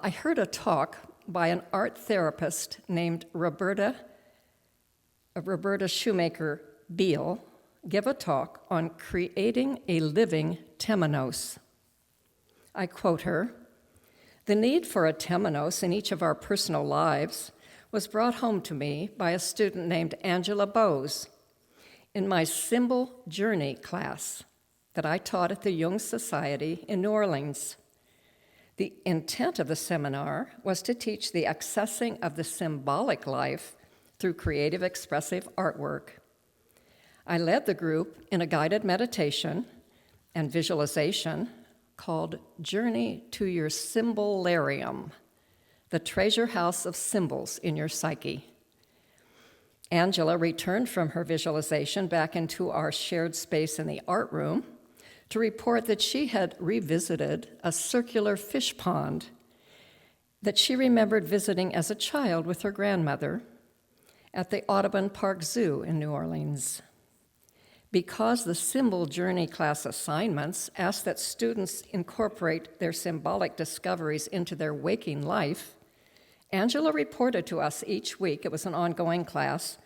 I heard a talk by an art therapist named Roberta Shoemaker Beale give a talk on creating a living temenos. I quote her, "The need for a temenos in each of our personal lives was brought home to me by a student named Angela Bose in my Symbol Journey class that I taught at the Jung Society in New Orleans. The intent of the seminar was to teach the accessing of the symbolic life through creative expressive artwork. I led the group in a guided meditation and visualization called Journey to Your Symbolarium, the treasure house of symbols in your psyche. Angela returned from her visualization back into our shared space in the art room to report that she had revisited a circular fish pond that she remembered visiting as a child with her grandmother at the Audubon Park Zoo in New Orleans. Because the Symbol Journey class assignments asked that students incorporate their symbolic discoveries into their waking life, Angela reported to us each week, it was an ongoing class,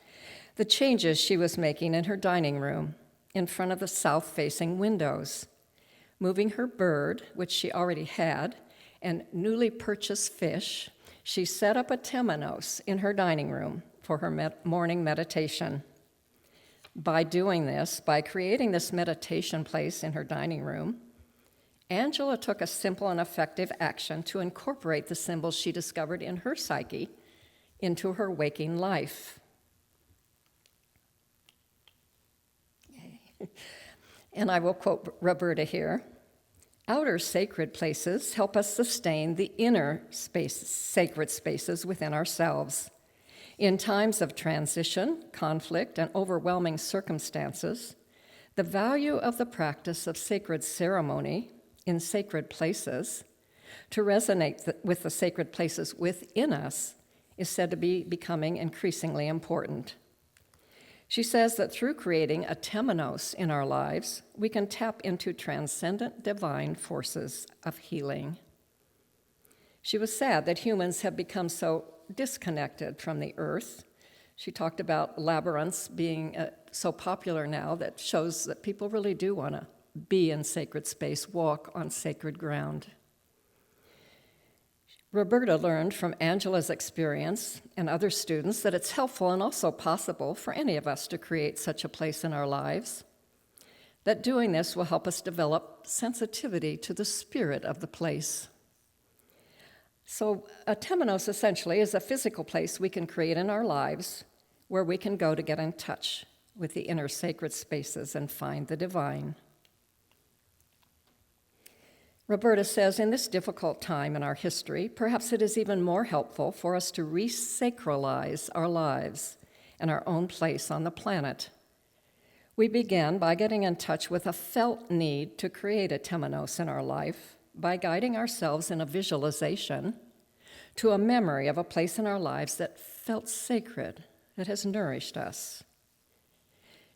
the changes she was making in her dining room in front of the south-facing windows, moving her bird, which she already had, and newly purchased fish. She set up a temenos in her dining room for her morning meditation. By doing this, by creating this meditation place in her dining room, Angela took a simple and effective action to incorporate the symbols she discovered in her psyche into her waking life. And I will quote Roberta here. Outer sacred places help us sustain the inner sacred spaces within ourselves. In times of transition, conflict, and overwhelming circumstances, the value of the practice of sacred ceremony in sacred places to resonate with the sacred places within us is said to be becoming increasingly important. She says that through creating a temenos in our lives, we can tap into transcendent divine forces of healing. She was sad that humans have become so disconnected from the earth. She talked about labyrinths being so popular now that shows that people really do want to be in sacred space, walk on sacred ground. Roberta learned from Angela's experience and other students that it's helpful and also possible for any of us to create such a place in our lives, that doing this will help us develop sensitivity to the spirit of the place. So a temenos essentially is a physical place we can create in our lives where we can go to get in touch with the inner sacred spaces and find the divine. Roberta says, in this difficult time in our history, perhaps it is even more helpful for us to resacralize our lives and our own place on the planet. We begin by getting in touch with a felt need to create a temenos in our life by guiding ourselves in a visualization to a memory of a place in our lives that felt sacred, that has nourished us.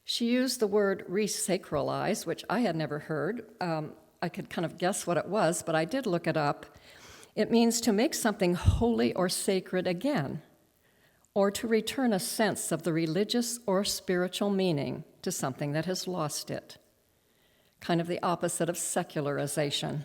She used the word resacralize, which I had never heard. I could kind of guess what it was, but I did look it up. It means to make something holy or sacred again, or to return a sense of the religious or spiritual meaning to something that has lost it. Kind of the opposite of secularization.